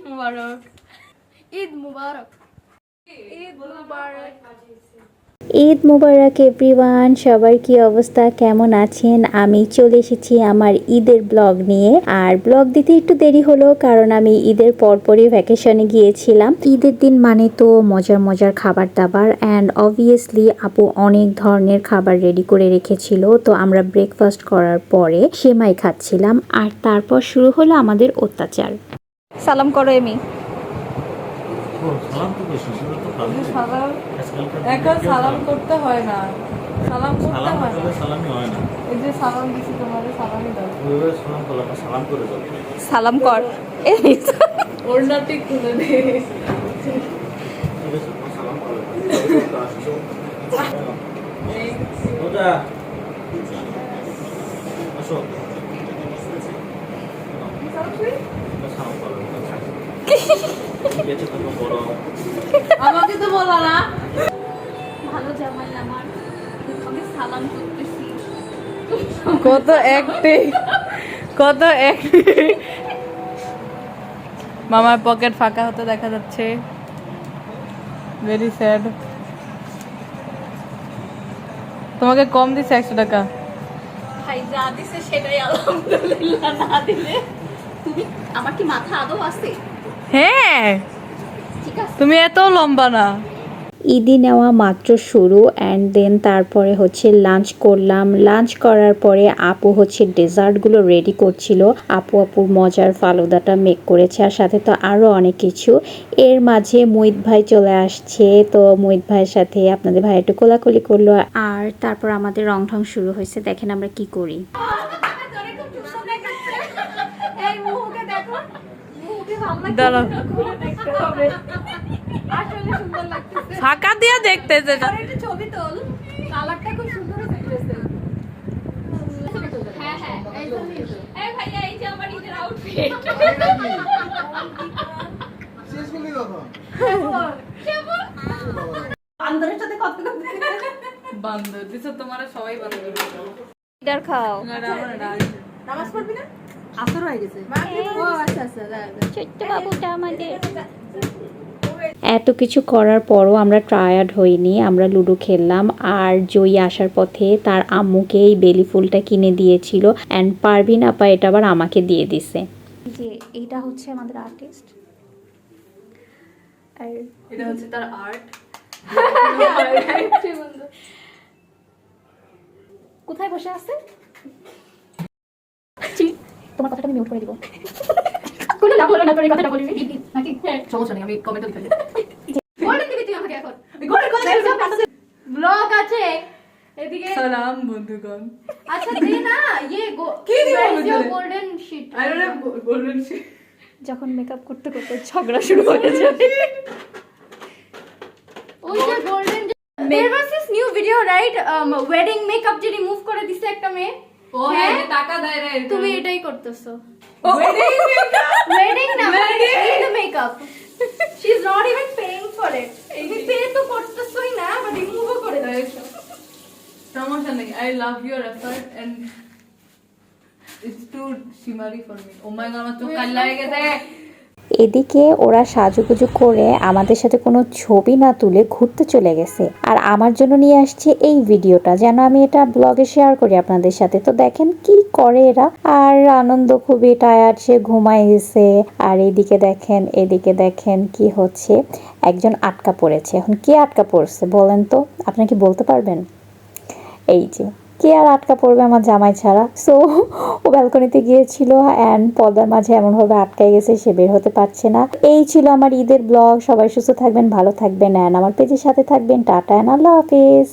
মুবারক, ঈদ মুবারক, ঈদ মুবারক। ঈদ মুবারক everyone, সবার কি অবস্থা, কেমন আছেন? আমি চলে এসেছি আমার ঈদের ব্লগ নিয়ে। আর ব্লগ দিতে একটু দেরি হলো কারণ আমি ঈদের পরপরই ভ্যাকেশনে গিয়েছিলাম। ঈদের দিন মানে তো মজার মজার খাবার দাবার, অ্যান্ড অবভিয়াসলি আপু অনেক ধরনের খাবার রেডি করে রেখেছিল। তো আমরা ব্রেকফাস্ট করার পরে সেমাই খাচ্ছিলাম, আর তারপর শুরু হলো আমাদের অত্যাচার। সালাম করো এমি। সালাম করতে হয় না, সালাম করতে হয় না, সালামই হয় না। এই যে সালাম দিছি তোমাদের সালামই দাও। ওইভাবে সালাম করলাম না, সালাম করে দাও। সালাম কর। ওড়নাটি খুলে দে। ঠিক আছে, তোমার সালাম করে দাও। আসছো ওটা আসো, সালাম করো। ঠিক আছে, তুমি বলো। আমাকে তো বলো না। ভালো জামাই আমার, আমি সালাম করতেছি। কত অ্যাক্টিং, কত অ্যাক্টিং। মামার পকেট ফাঁকা হতে দেখা যাচ্ছে, ভেরি স্যাড। তোমাকে কম দিছে 100 টাকা। ভাই যা দিছে সেটাই আলহামদুলিল্লাহ, না দিলে তুমি আমার কি মাথা আদৌ আছে? হ্যাঁ, ঠিক আছে, তুমি এত লম্বা না। ঈদি নেওয়া মাত্র শুরু, অ্যান্ড দেন তারপরে হচ্ছে লাঞ্চ করলাম। লাঞ্চ করার পরে আপু হচ্ছে ডেজার্টগুলো রেডি করছিল। আপুর মজার ফালুদাটা মেক করেছে, আর সাথে তো আরও অনেক কিছু। এর মাঝে মুহিত ভাই চলে আসছে, তো মুহিত ভাইয়ের সাথে আপনাদের ভাই একটু কোলাকুলি করলো, আর তারপর আমাদের রং ঢং শুরু হয়েছে। দেখেন আমরা কি করি। এই মুখে দেখো, মুখে ভালো দাঁড়াও, খুলে দেখতে হবে। আসলে সুন্দর লাগতেছে। ফাঁকা দিয়া দেখতেছে। আর একটা ছবি তোল, কালারটা খুব সুন্দর লাগতেছে। হ্যাঁ হ্যাঁ, এই ভাইয়া, এই যে আমার ঈদের আউটফিট। শেষগুলি কখন? কেমন বান্দরের সাথে কথা বলতে। বান্দর দিছো তোমার, সবাই বান্দর। ঈদের খাও। নামাজ পড়বি না? আসর হয়ে গেছে। ও আচ্ছা আচ্ছা, ছোট্ট বাবুটা আমাদের। এত কিছু করার পরও আমরা টায়ার্ড হইনি, আমরা লুডো খেললাম। আর জয়ী আসার পথে তার আম্মুকে এই বেলি ফুলটা কিনে দিয়েছিল, অ্যান্ড পারভিন আপা এটা আবার আমাকে দিয়ে দিছে। যে এইটা হচ্ছে আমাদের আর্টিস্ট, আর এটা হচ্ছে তার আর্ট। কোথায় বসে আছে? তোমার কথাটা আমি মিউট করে দিব। কোনো লাভ হলো না, তোর এই কথাটা বলিনি নাকি? সমস্যা নেই, আমি কমেন্টে লিখে দিই। গোল্ডেন দিবি তুই আমাকে এখন। ব্লগ আছে এদিকে। সালাম বন্ধুগণ। আচ্ছা দে না, ইয়ে কি দিবো বুঝলে? Golden sheet. I don't know, golden sheet. যখন মেকআপ করতে করতে ঝগড়া শুরু হয়ে যাবে। ওই যে golden, there was this new video right, wedding makeup যে রিমুভ করে দিছে একটা মেয়ে। ও হ্যাঁ, টাকা দেয় রে। তুমি এটাই করতেছো। ওয়েডিং মেকআপ, ওয়েডিং না, Wedding? এই makeup. she is not even paying for it. তুমি পে তো করতেছই না, বাট রিমুভও করে দিছো। সমস্যা নেই। I love your effort and it's too shimmery for me. Oh my god, আমার চোখ কাল লাগে গেছে। এদিকে ওরা সাজুগুজু করে আমাদের সাথে কোনো ছবি না তুলে ঘুরতে চলে গেছে, আর আমার জন্য নিয়ে আসছে এই ভিডিওটা যেন আমি এটা ব্লগে শেয়ার করি আপনাদের সাথে। তো দেখেন কি করে এরা, আর আনন্দ খুবই, টায়ার্ড, সে ঘুমাই গেছে। আর এদিকে দেখেন কি হচ্ছে, একজন আটকা পড়েছে। এখন কে আটকা পড়ছে বলেন তো, আপনারা কি বলতে পারবেন? এই যে, কে আর আটকা পড়বে আমার জামাই ছাড়া। সো ও ব্যালকনিতে গিয়েছিল, অ্যান্ড পর্দার মাঝে এমনভাবে আটকাই গেছে, সে বের হতে পারছে না। এই ছিল আমার ঈদের ব্লগ। সবাই সুস্থ থাকবেন, ভালো থাকবেন, অ্যান্ড আমার পেজের সাথে থাকবেন। টাটা অ্যান্ড আল্লাহ হাফেজ।